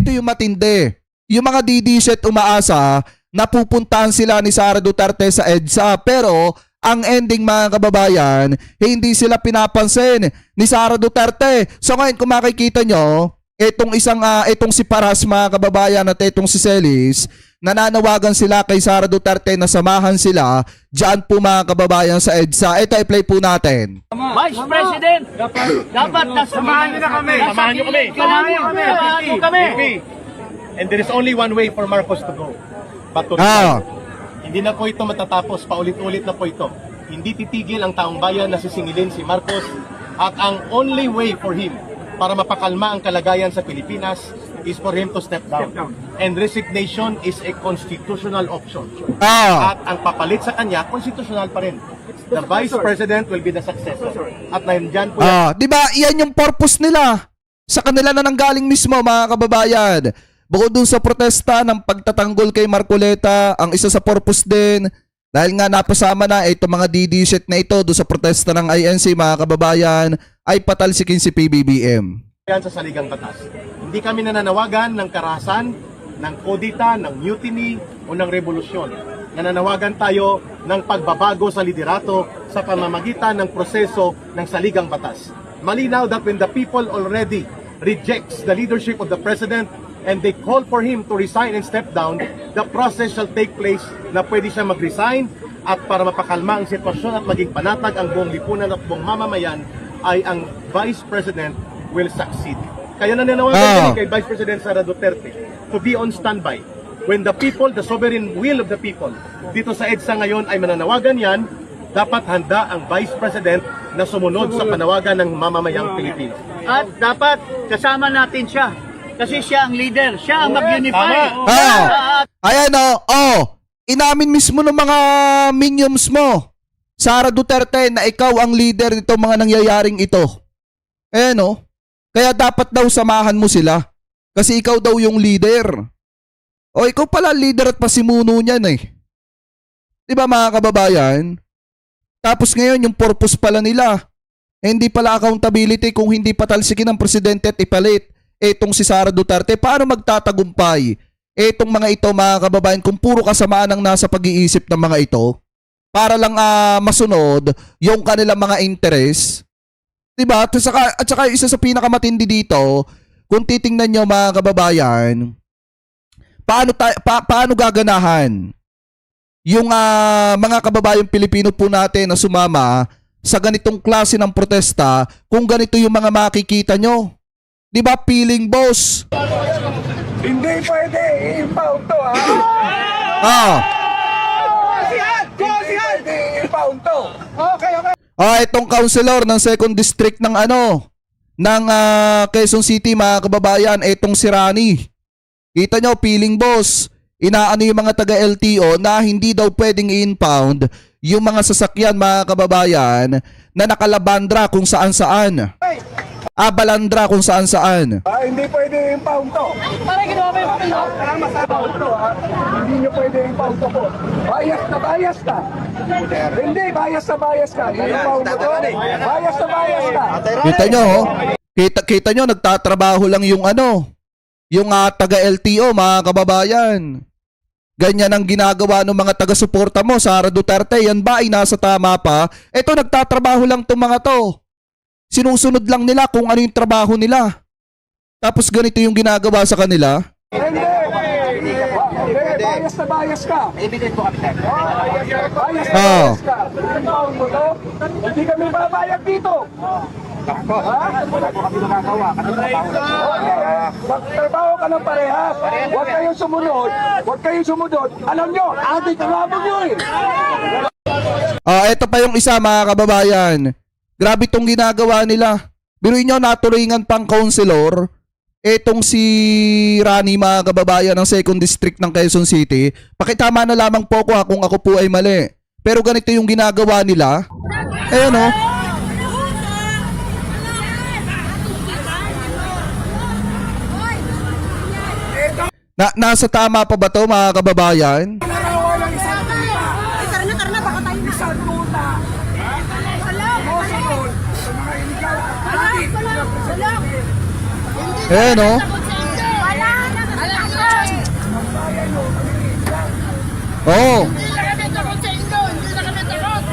ito yung matindi. Yung mga DDZ umaasa na pupuntahan sila ni Sara Duterte sa EDSA, pero ang ending mga kababayan, hindi sila pinapansin ni Sara Duterte. So ngayon kung makikita nyo, itong si Paras mga kababayan at itong si Celis, nananawagan sila kay Sara Duterte na samahan sila dyan po mga kababayan sa EDSA. Ito i-play po natin. Vice President, dapat nasamahan niyo na kami. Samahan niyo kami. Samahan niyo kami. And there is only one way for Marcos to go. But to hindi na po ito matatapos, paulit-ulit na po ito. Hindi titigil ang taong bayan na sisingilin si Marcos at ang only way for him para mapakalma ang kalagayan sa Pilipinas is for him to step down. And resignation is a constitutional option. At ang papalit sa kanya, constitutional pa rin. The Vice President will be the successor. At nandyan po yan. Diba, iyan yung purpose nila. Sa kanila na nanggaling mismo mga kababayan. Bukod dun sa protesta ng pagtatanggol kay Marcoleta, ang isa sa purpose din, dahil nga napasama na itong mga DD-shit na ito doon sa protesta ng INC mga kababayan, ay patalsikin si PBBM. Yan sa saligang batas. Hindi kami nananawagan ng karahasan, ng kodita, ng mutiny o ng revolusyon. Nananawagan tayo ng pagbabago sa liderato sa pamamagitan ng proseso ng saligang batas. Malinaw that when the people already rejects the leadership of the President and they call for him to resign and step down, the process shall take place na pwede siya mag-resign at para mapakalma ang sitwasyon at maging panatag ang buong lipunan at buong mamamayan ay ang Vice President will succeed. Kaya nananawagan kay Vice President Sara Duterte to be on standby. When the people, the sovereign will of the people, dito sa EDSA ngayon ay mananawagan yan, dapat handa ang Vice President na sumunod sa panawagan ng mamamayang Pilipino. At dapat kasama natin siya. Kasi siya ang leader, siya ang mag-unify. Ayan inamin mismo ng mga minions mo, Sara Duterte, na ikaw ang leader nitong mga nangyayaring ito. Ayan kaya dapat daw samahan mo sila. Kasi ikaw daw yung leader. Ikaw pala leader at pasimuno niyan Diba mga kababayan? Tapos ngayon yung purpose pala nila, hindi pala accountability kung hindi patalsikin ng presidente at ipalit etong si Sara Duterte. Paano magtatagumpay etong mga ito mga kababayan kung puro kasamaan ang nasa pag-iisip ng mga ito para lang masunod yung kanilang mga interest? Diba? At saka isa sa pinakamatindi dito, kung titingnan nyo mga kababayan, paano gaganahan yung mga kababayang Pilipino po natin na sumama sa ganitong klase ng protesta kung ganito yung mga makikita nyo? Diba, feeling boss? Hindi pwede i-impound to, Hindi pwede i-impound to. Okay. Itong councilor ng 2nd District ng Quezon City mga kababayan, itong si Rani. Kita nyo, feeling boss, inaano yung mga taga-LTO na hindi daw pwedeng i-impound yung mga sasakyan mga kababayan na nakalabandra kung saan-saan. Balandra kung saan-saan. Hindi pwede i-impound to. Parang ginawa ba yung kapilo? Hindi nyo pwede i-impound to po. Bias ka. Hindi, bias ka. I-impound mo to. Bias ka. Kita nyo, kita nyo, nagtatrabaho lang yung yung taga-LTO mga kababayan. Ganyan ang ginagawa ng mga taga-suporta mo, Sara Duterte. Yan ba ay nasa tama pa? Ito, nagtatrabaho lang itong mga to. Sinusunod lang nila kung ano yung trabaho nila. Tapos ganito yung ginagawa sa kanila. Hindi. Bias ka. Evident po kami, sir. Bias ka. I-impound mo to. Hindi kami babayag dito. Wala po kami magagawa. Magtrabaho ka ng parehas. Huwag kayong sumunod. Alam nyo, ating trabaho nyo Ito pa yung isa mga kababayan. Grabe itong ginagawa nila. Biruin nyo, naturingan pang councilor. Etong si Rani mga kababayan ng 2nd District ng Quezon City. Pakitama na lamang po ko kung ako po ay mali. Pero ganito yung ginagawa nila. Ayan nasa tama pa ba to mga kababayan? Oo. Hindi na kami takot sa inyo. Hindi na kami takot.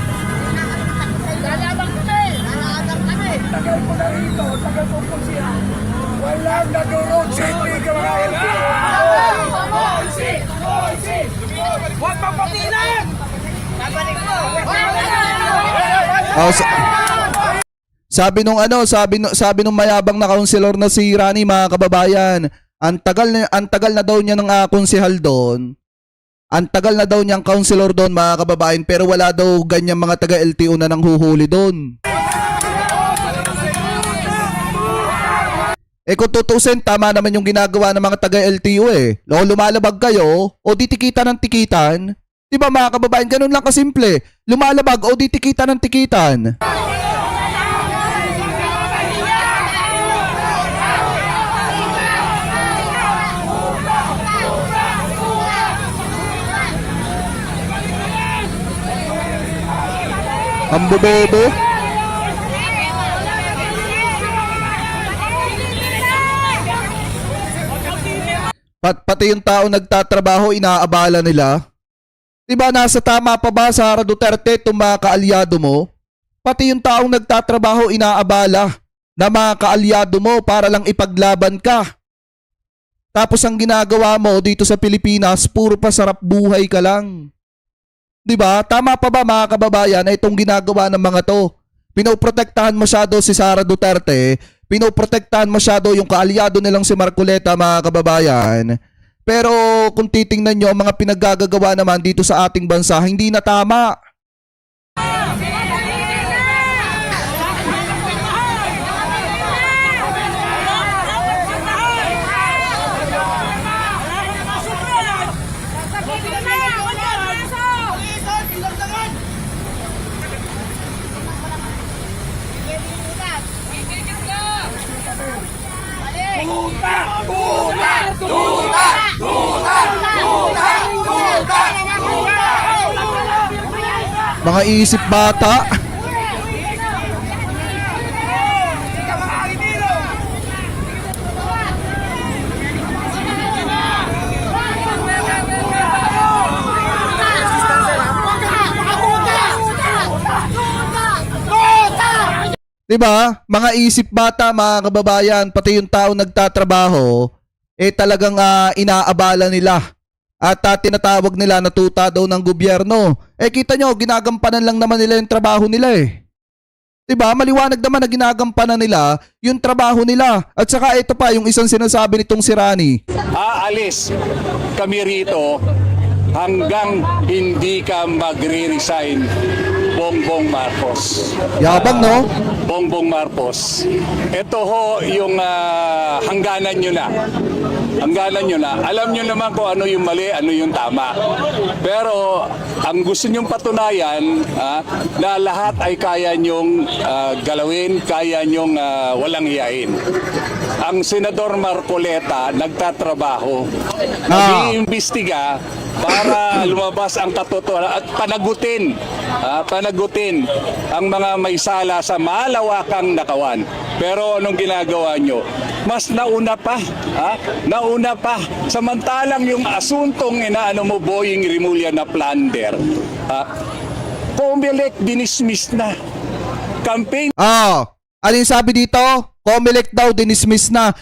Lalabang kami. Lalabang kami. Tagal mo na rito, tagal mo po siya. Walang nagurog sa hindi ka mga LTO. Huwag papatilan! Babalik mo! Oh, sabi nung sabi nung mayabang na kaunselor na si Rani, mga kababayan, ang tagal na daw niya ng konsehal doon. Ang tagal na daw niyang kaunselor doon, mga kababayan, pero wala daw ganyan mga taga LTO na nang huhuli doon. Eh kung tutusin, tama naman yung ginagawa ng mga taga LTO eh. Lumalabag kayo o di tikitan ng tikitan. Di ba mga kababayan, ganun lang kasimple. Lumalabag o di tikitan ng tikitan. Ang bobobo. Pati yung tao nagtatrabaho, inaabala nila. Diba nasa tama pa ba, Sara Duterte, itong mga kaalyado mo? Pati yung taong nagtatrabaho, inaabala na mga kaalyado mo para lang ipaglaban ka. Tapos ang ginagawa mo dito sa Pilipinas, puro pasarap buhay ka lang. Diba? Tama pa ba mga kababayan na itong ginagawa ng mga to? Pinoprotektahan masyado si Sara Duterte, pinoprotektahan masyado yung kaalyado nilang si Marcoleta, mga kababayan. Pero kung titingnan nyo, ang mga pinaggagawa naman dito sa ating bansa, hindi na tama. Mga isip bata. Diba? Mga isip bata, mga kababayan, pati yung tao nagtatrabaho, eh talagang inaabala nila. At tinatawag nila na tuta daw ng gobyerno. Eh kita nyo, ginagampanan lang naman nila yung trabaho nila eh. Diba? Maliwanag naman na ginagampanan nila yung trabaho nila. At saka ito pa, yung isang sinasabi nitong si Rani. Aalis kami rito hanggang hindi ka magre-resign, Bongbong Marcos. Yabang, no? Bongbong Marcos. Ito ho yung hangganan nyo na. Hangganan nyo na. Alam nyo naman kung ano yung mali, ano yung tama. Pero ang gusto nyong patunayan na lahat ay kaya nyong galawin, kaya nyong walang hiyain. Ang Senador Marcoleta nagtatrabaho, nag-iimbestiga para lumabas ang katotohanan at panagutin ang mga may sala sa malawakang nakawan. Pero anong ginagawa nyo? Mas nauna pa. Samantalang yung asuntong inaano mo, Boying Rimulya na plunder, Comelec dinismiss na. Campaign. Ano yung sabi dito? Comelec daw dinismiss na.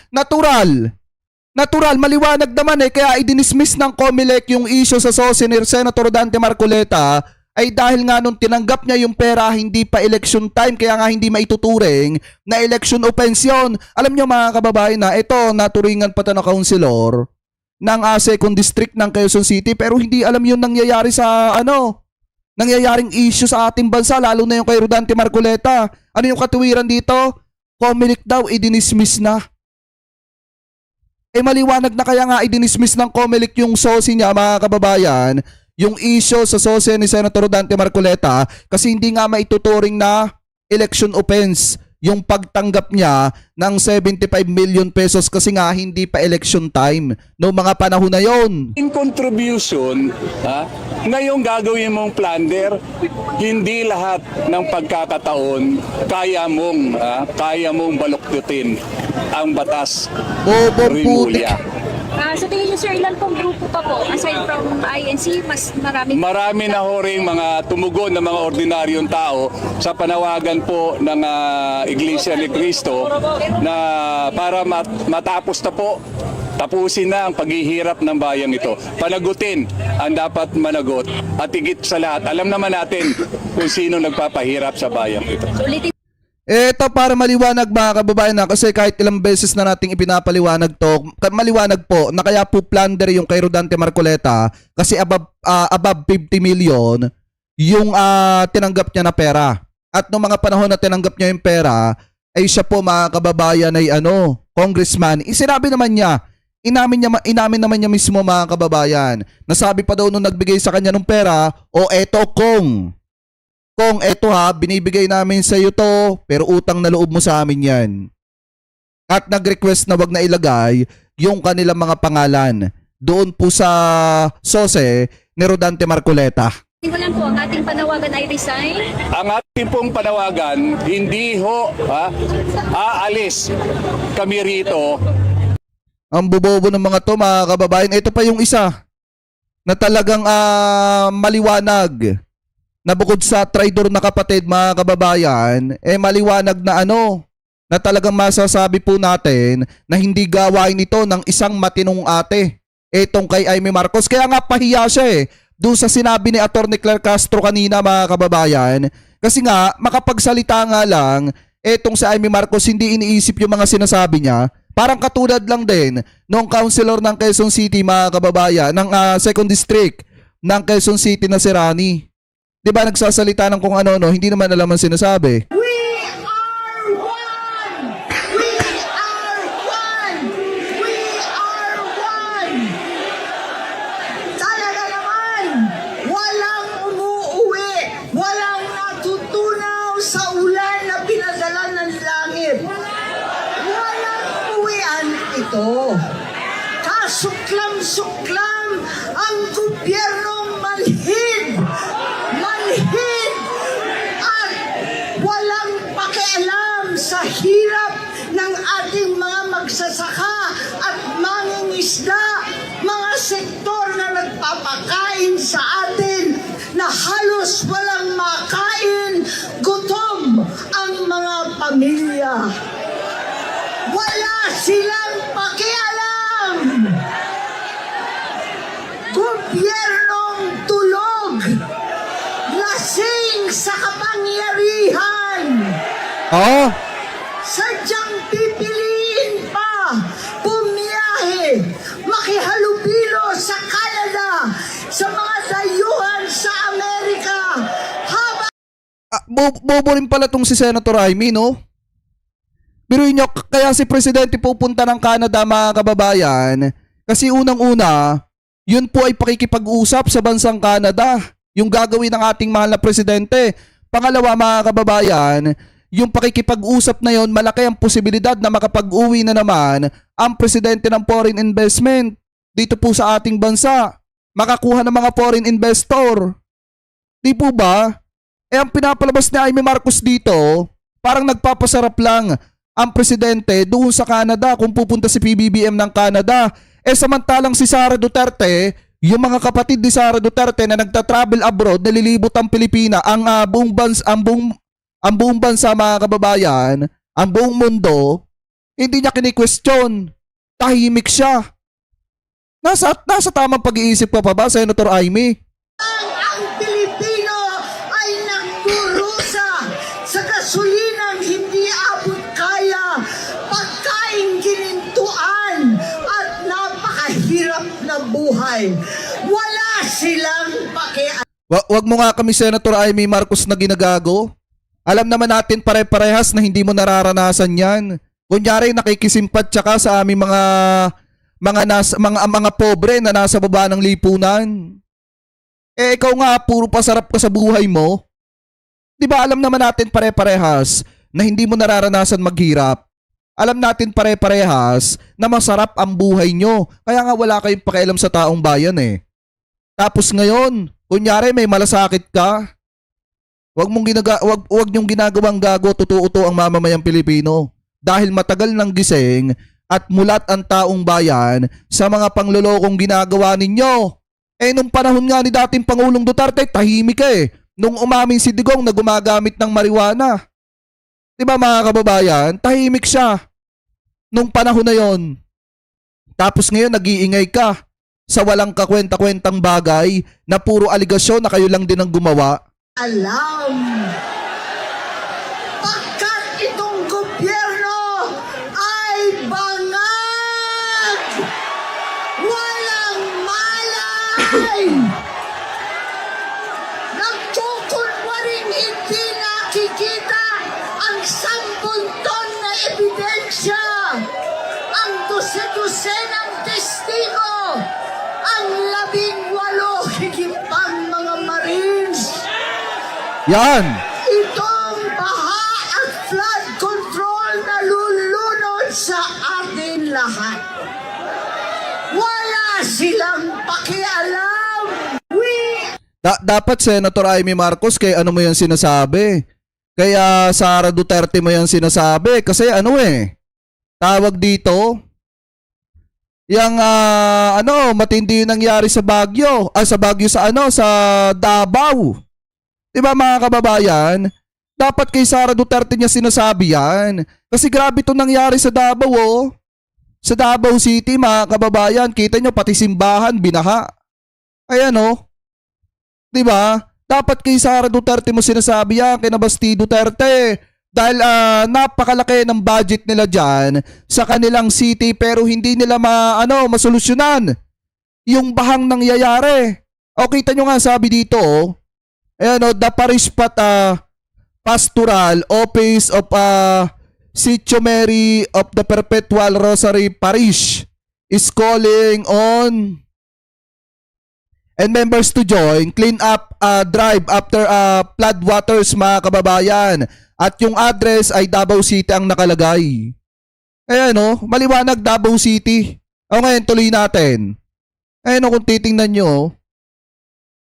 Natural, maliwanag naman eh. Kaya i-dismiss ng Comelec yung issue sa sosi ni Senator Dante Marcoleta ay dahil nga nung tinanggap niya yung pera, hindi pa election time, kaya nga hindi maituturing na election offense yun. Alam niyo mga kababayan na ito, naturingan pa na kaunselor ng 2nd District ng Quezon City, pero hindi alam yung nangyayari sa nangyayaring issue sa ating bansa, lalo na yung kay Rodante Marcoleta. Ano yung katuwiran dito? Comelec daw i-dismiss na. Eh maliwanag na kaya nga i-dismiss ng Comelec yung sosi niya, mga kababayan, yung issue sa sosi ni Senator Dante Marcoleta, kasi hindi nga maituturing na election offense yung pagtanggap niya ng 75 million pesos kasi nga hindi pa election time no mga panahon na yon. In contribution, ngayong gagawin mong plunder, hindi lahat ng pagkakataon kaya mong baluktutin ang batas Bobong putik. Rimulya. Sa tingin niyo, sir, ilan pong grupo pa po aside from INC, mas maraming... Marami na ho ring mga tumugon ng mga ordinaryong tao sa panawagan po ng Iglesia ni Cristo na para matapos na po, tapusin na ang paghihirap ng bayang ito. Panagutin ang dapat managot at higit sa lahat, alam naman natin kung sino nagpapahirap sa bayang ito. Ulitin Ito para maliwanag mga kababayan na kasi kahit ilang beses na nating ipinapaliwanag to, maliwanag po na kaya po plunder yung kay Rodante Marcoleta kasi above 50 million yung tinanggap niya na pera. At nung mga panahon na tinanggap niya yung pera, ay siya po mga kababayan ay congressman. Sinabi naman niya, inamin naman niya mismo mga kababayan. Nasabi pa daw nung nagbigay sa kanya ng pera, eto kung eto binibigay namin sa iyo to, pero utang na loob mo sa amin yan. At nag-request na wag na ilagay yung kanilang mga pangalan doon po sa sose ni Rodante Marcoleta. mo lang po, ang ating panawagan ay resign. Ang ating pong panawagan, hindi ho aalis kami rito. Ang bubobo ng mga to mga kababayan. Ito pa yung isa na talagang maliwanag na bukod sa traidor na kapatid mga kababayan, maliwanag na na talagang masasabi po natin na hindi gawain ito ng isang matinong ate. Etong kay Amy Marcos. Kaya nga pahiya siya doon sa sinabi ni Atty. Claire Castro kanina mga kababayan. Kasi nga makapagsalita nga lang, etong si Amy Marcos hindi iniisip yung mga sinasabi niya. Parang katulad lang din nung councilor ng Quezon City mga kababayan, ng 2nd District ng Quezon City na si Rani. Diba nagsasalita ng kung ano, hindi naman alam ang sinasabi. We are one! We are one! We are one! Talaga naman, walang umuuwi, walang natutunaw sa ulan na pinadala ng langit. Walang uwian ito. Kasuklam-suklam ang gobyernong manhid at walang pakialam sa hirap ng ating mga magsasaka at mangingisda, mga sektor na nagpapakain sa atin na halos walang makain, gutom ang mga pamilya. Wala silang pakialam. Gobyernong tulog, lasing sa kapangyarihan. Sadyang pipiliin pa bumiyahe, makihalubilo sa Canada, sa mga dayuhan sa Amerika, habang Bobo rin pala tong si Senator Amy, no? Biruin nyo, kaya si Presidente pupunta ng Canada mga kababayan kasi unang-una, yun po ay pakikipag-usap sa bansang Canada. Yung gagawin ng ating mahal na Presidente. Pangalawa mga kababayan, yung pakikipag-usap na yon, malaki ang posibilidad na makapag-uwi na naman ang Presidente ng foreign investment dito po sa ating bansa. Makakuha ng mga foreign investor. Di po ba? Ang pinapalabas ni Amy Marcos dito, parang nagpapasarap lang ang Presidente doon sa Canada kung pupunta si PBBM ng Canada. Samantalang si Sara Duterte, yung mga kapatid ni Sara Duterte na nagta-travel abroad, nalilibot ang Pilipina, ang buong bansa mga kababayan, ang buong mundo, hindi niya kini-question. Tahimik siya. Nasa tamang pag-iisip pa ba, Senator Amy? ang Pilipino ay nagdurusa sa gasulinang hindi abot kaya, pagkain ginintuan at napakahirap na buhay. Wala silang pakialam. Wag mo nga kami, Senator Amy Marcos, na ginagago. Alam naman natin pare-parehas na hindi mo nararanasan yan. Kunyari nakikisimpat tsaka sa aming mga pobre na nasa baba ng lipunan. Ikaw nga, puro pasarap ka sa buhay mo. Di ba alam naman natin pare-parehas na hindi mo nararanasan maghirap. Alam natin pare-parehas na masarap ang buhay nyo. Kaya nga wala kayong pakialam sa taong bayan Tapos ngayon, kunyari may malasakit ka. Wag niyong ginagawang gago, totoo ang mamamayang Pilipino. Dahil matagal nang gising at mulat ang taong bayan sa mga panglolokong ginagawa ninyo. Eh nung panahon nga ni dating Pangulong Duterte, tahimik ka eh. Nung umamin si Digong na gumagamit ng marijuana. Di ba mga kababayan? Tahimik siya. Nung panahon na yon. Tapos ngayon nag-iingay ka sa walang kakwenta-kwentang bagay na puro aligasyon na kayo lang din ang gumawa. Alam. Pagkat itong gobyerno ay bangag. Walang malay. Nagkukunwaring hindi nakikita ang 10 ton na ebidensya. Ang dose-dosenang testigo. Ang 18 higit pang mga Marines. Yan. Itong baha at flood control na lulunod sa atin lahat. Wala silang pakialam. Dapat Senator Amy Marcos, kay ano mo yan sinasabi? Kaya Sara Duterte mo yan sinasabi. Kasi ano tawag dito, yung matindi yung nangyari sa Baguio. Sa Baguio sa Davao. Diba mga kababayan? Dapat kay Sara Duterte niya sinasabi yan. Kasi grabe itong nangyari sa Davao Sa Davao City mga kababayan, kita nyo pati simbahan binaha. Ayan Diba? Dapat kay Sara Duterte mo sinasabi yan, kay Basti Duterte. Dahil napakalaki ng budget nila dyan sa kanilang city pero hindi nila masolusyonan yung bahang nangyayari. O kita nyo nga sabi dito, ayan the Parish Pastoral Office of Sitio Mary of the Perpetual Rosary Parish is calling on and members to join clean up drive after flood waters mga kababayan. At yung address ay Davao City ang nakalagay. Ayan maliwanag Davao City. O ngayon tuloy natin. Ayan kung titingnan nyo.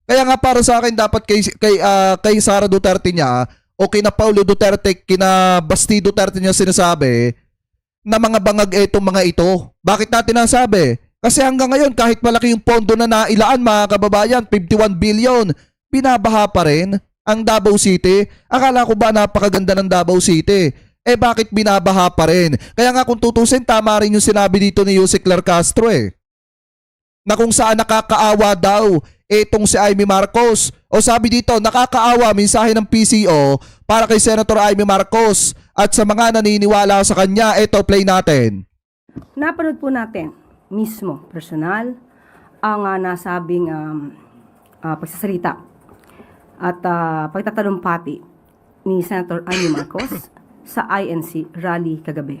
Kaya nga para sa akin dapat kay Sara Duterte niya o kina Paulo Duterte, kina Basti Duterte niya sinasabi na mga bangag itong mga ito. Bakit natin nasabi? Kasi hanggang ngayon kahit malaki yung pondo na nailaan mga kababayan, 51 billion, binabaha pa rin ang Davao City. Akala ko ba napakaganda ng Davao City? Bakit binabaha pa rin? Kaya nga kung tutusin, tama rin yung sinabi dito ni Jose Clar Castro na kung saan nakakaawa daw itong si Amy Marcos. O sabi dito, nakakaawa, mensahe ng PCO para kay Senator Amy Marcos at sa mga naniniwala sa kanya. Ito, play natin. Napanood po natin mismo, personal, ang nasabing pagsasalita at pagtatalumpati ni Senator Amy Marcos sa INC rally kagabi.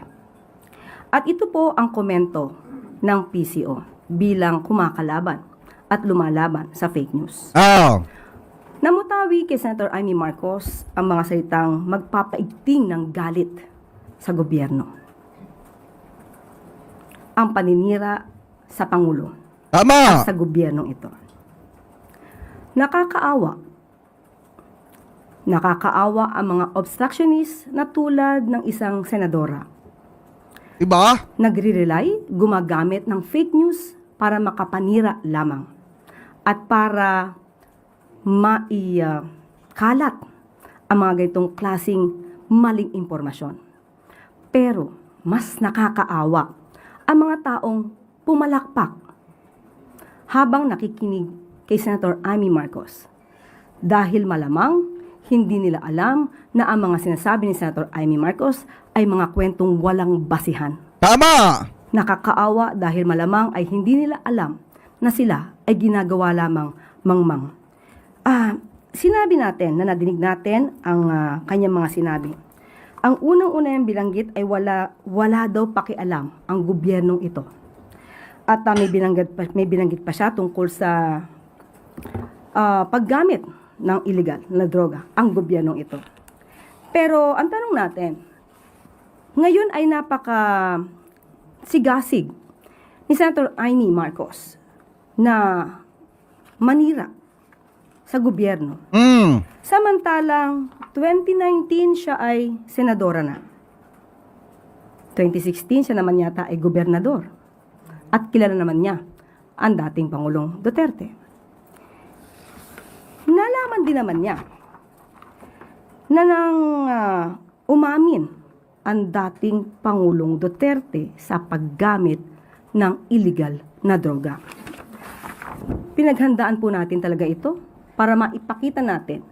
At ito po ang komento ng PCO bilang kumakalaban at lumalaban sa fake news. Namutawi kay Senator Amy Marcos ang mga salitang magpapaigting ng galit sa gobyerno. Ang paninira sa Pangulo. Tama! At sa gobyernong ito. Nakakaawa ang mga obstructionist na tulad ng isang senadora. Diba? Nagre-rely, gumagamit ng fake news para makapanira lamang at para kalat ang mga ganitong klaseng maling impormasyon. Pero mas nakakaawa ang mga taong pumalakpak habang nakikinig kay Senator Amy Marcos. Dahil malamang hindi nila alam na ang mga sinasabi ni Senator Amy Marcos ay mga kwentong walang basihan. Tama! Nakakaawa dahil malamang ay hindi nila alam na sila ay ginagawa lamang mangmang. Sinabi natin na nadinig natin ang kanyang mga sinabi. Ang unang-una yung bilanggit ay wala daw pakialam ang gobyernong ito. At may binanggit pa siya tungkol sa paggamit ng illegal na droga ang gobyernong ito. Pero ang tanong natin, ngayon ay sigasig ni Senator Amy Marcos na manira sa gobyerno. Samantalang 2019 siya ay senadora na. 2016 siya naman yata ay gobernador. At kilala naman niya ang dating Pangulong Duterte. nalaman din naman niya na nang umamin ang dating Pangulong Duterte sa paggamit ng illegal na droga. Pinaghandaan po natin talaga ito para maipakita natin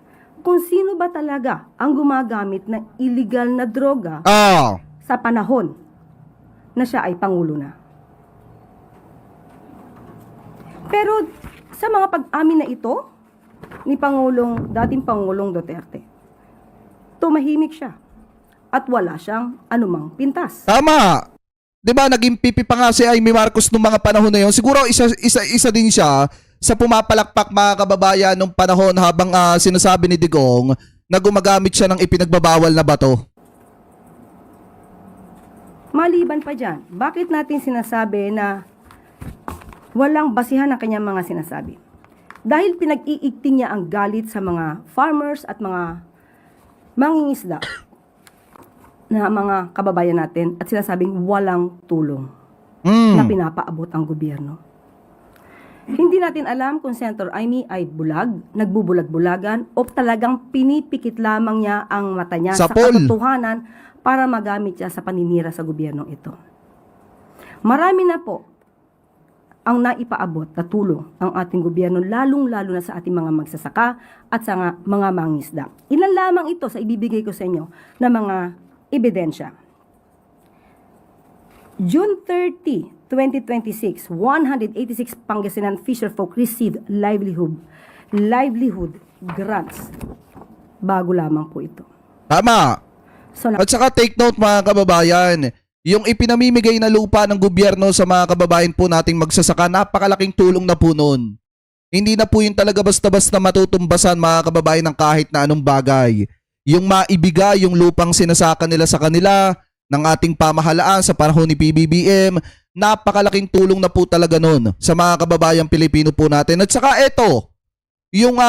kung sino ba talaga ang gumagamit ng illegal na droga Ah, sa panahon na siya ay Pangulo na. Pero sa mga pag-amin na ito ni dating Pangulong Duterte, tumahimik siya at wala siyang anumang pintas. tama. 'Di ba naging pipi pa nga si Amy Marcos nung mga panahon na 'yon. Siguro isa din siya sa pumapalakpak mga kababayan nung panahon habang sinasabi ni Digong na gumagamit siya ng ipinagbabawal na bato. Maliban pa dyan, bakit natin sinasabi na walang basihan ang kanyang mga sinasabi? Dahil pinag-iigting niya ang galit sa mga farmers at mga mangingisda na mga kababayan natin at sinasabing walang tulong na pinapaabot ang gobyerno. Hindi natin alam kung Senator Amy ay bulag, nagbubulag-bulagan o talagang pinipikit lamang niya ang mata niya sa Sapol. katotohanan para magamit siya sa paninira sa gobyernong ito. Marami na po ang naipaabot na tulong ang ating gobyerno, lalong-lalo na sa ating mga magsasaka at sa mga mangingisda. Ilan lamang ito sa ibibigay ko sa inyo na mga ebidensya. June 30, 2026, 186 Pangasinan fisherfolk received livelihood grants. Bago lamang po ito. Tama. So, At saka take note mga kababayan, yung ipinamimigay na lupa ng gobyerno sa mga kababayan po nating magsasaka, napakalaking tulong na po nun. Hindi na po yun talaga basta-basta matutumbasan mga kababayan ng kahit na anong bagay. Yung maibigay yung lupang sinasaka nila sa kanila ng ating pamahalaan sa panahon ni PBBM, napakalaking tulong na po talaga nun sa mga kababayang Pilipino po natin. At saka eto, yung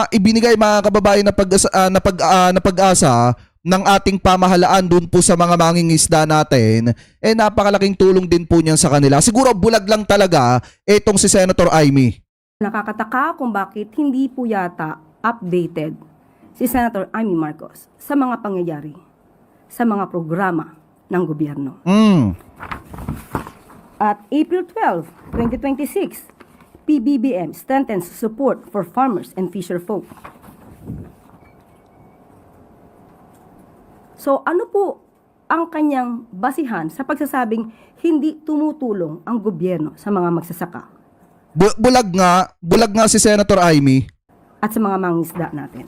ibinigay mga kababayan na pag-asa ng ating pamahalaan dun po sa mga mangingisda natin, napakalaking tulong din po niyan sa kanila. Siguro bulag lang talaga etong si Senator Amy. nakakataka kung bakit hindi po yata updated si Senator Amy Marcos sa mga pangyayari, sa mga programa ng gobyerno. At April 12, 2026, PBBM strengthens support for farmers and fisherfolk. So ano po ang kanyang basihan sa pagsasabing hindi tumutulong ang gobyerno sa mga magsasaka Bulag nga si Senator Amy. at sa mga mangingisda natin?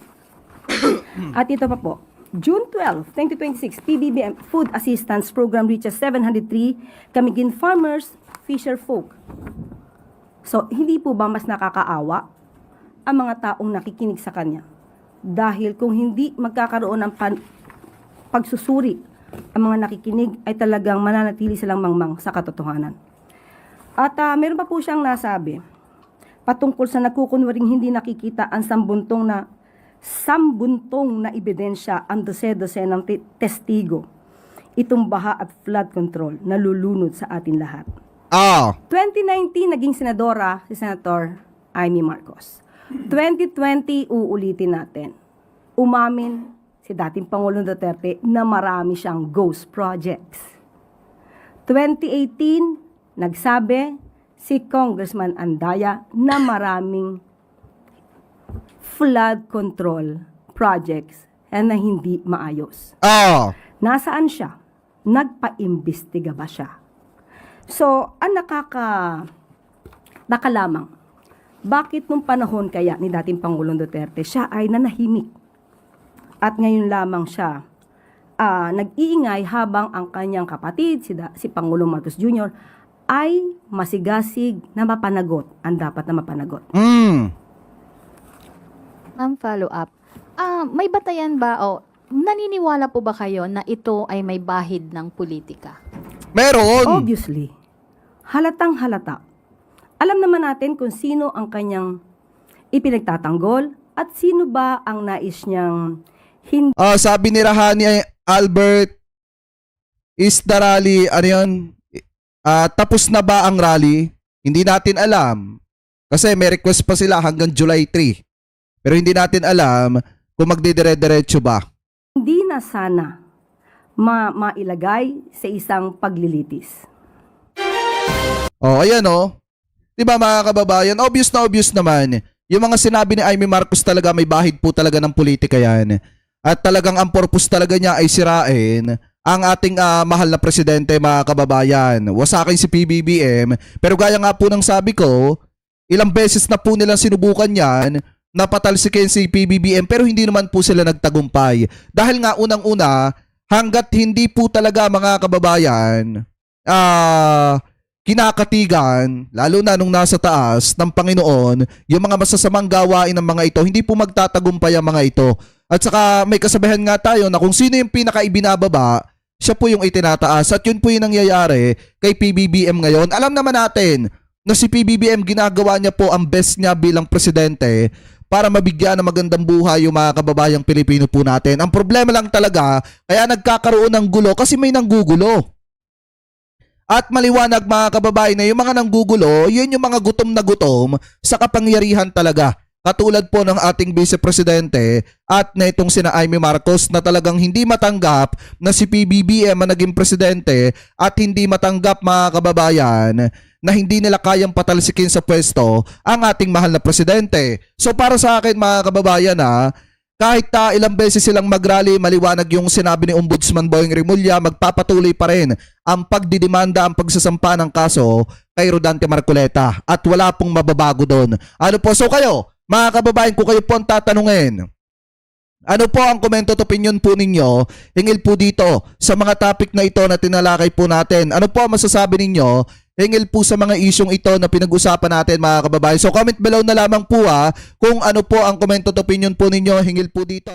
At ito pa po, June 12, 2026, PBBM Food Assistance Program reaches 703 Camiguin farmers, fisherfolk. So, hindi po ba mas nakakaawa ang mga taong nakikinig sa kanya? Dahil kung hindi magkakaroon ng pagsusuri ang mga nakikinig, ay talagang mananatili silang mangmang sa katotohanan. At meron pa po siyang nasabi patungkol sa nagkukunwaring hindi nakikita ang sambuntong na ebidensya ang dose-dose ng testigo. Itong baha at flood control na lulunod sa atin lahat. 2019, naging senadora si Senator Amy Marcos. 2020, uulitin natin. Umamin si dating Pangulong Duterte na marami siyang ghost projects. 2018, nagsabi si Congressman Andaya na maraming flood control projects na hindi maayos. Nasaan siya? Nagpa-imbestiga ba siya? So, ang nakalamang, bakit nung panahon kaya ni dating Pangulong Duterte, siya ay nanahimik? At ngayon lamang siya nag-iingay habang ang kanyang kapatid, si Pangulong Marcos Jr., ay masigasig na mapanagot ang dapat na mapanagot. Ma'am, follow up. May batayan ba o naniniwala po ba kayo na ito ay may bahid ng politika? Meron. Obviously, halatang halata. Alam naman natin kung sino ang kanyang ipinagtatanggol at sino ba ang nais niyang hindi Sabi ni Rahani Albert, is the rally, ano yun? Tapos na ba ang rally? Hindi natin alam. Kasi may request pa sila hanggang July 3. Pero hindi natin alam kung magdidire-diretso ba. Hindi na sana mailagay sa isang paglilitis. Oh, ayan oh. 'Di ba mga kababayan, obvious na obvious naman. Yung mga sinabi ni Amy Marcos talaga may bahid po talaga ng politika yan. At talagang ang purpose talaga niya ay sirain ang ating mahal na presidente mga kababayan. Wasakin si PBBM. Pero gaya nga po ng sabi ko, ilang beses na po nilang sinubukan yan, napatalsikin si PBBM pero hindi naman po sila nagtagumpay. Dahil nga unang-una, hanggat hindi po talaga mga kababayan, kinakatigan, lalo na nung nasa taas ng Panginoon, yung mga masasamang gawain ng mga ito, hindi po magtatagumpay ang mga ito. At saka may kasabihan nga tayo na kung sino yung pinakaibinababa, siya po yung itinataas. At yun po yung nangyayari kay PBBM ngayon. Alam naman natin na si PBBM ginagawa niya po ang best niya bilang presidente para mabigyan ng magandang buhay yung mga kababayang Pilipino po natin. Ang problema lang talaga, kaya nagkakaroon ng gulo kasi may nanggugulo. At maliwanag mga kababayan na yung mga nanggugulo, yun yung mga gutom na gutom sa kapangyarihan talaga. Katulad po ng ating Vice Presidente at na itong sina Amy Marcos na talagang hindi matanggap na si PBBM ang naging presidente at hindi matanggap mga kababayan na hindi nila kayang patalsikin sa pwesto ang ating mahal na presidente. So para sa akin mga kababayan kahit ilang beses silang mag-rally, maliwanag yung sinabi ni Ombudsman Boying Rimulya, magpapatuloy pa rin ang pagdidemanda, ang pagsasampa ng kaso kay Rodante Marcoleta at wala pong mababago doon. Ano po? So kayo, mga kababayan, kung kayo po ang tatanungin, ano po ang komento at opinion po ninyo hingil po dito sa mga topic na ito na tinalakay po natin? Ano po ang masasabi ninyo hingil po sa mga isyong ito na pinag-usapan natin mga kababayan? So comment below na lamang po kung ano po ang komento at opinion po ninyo hingil po dito.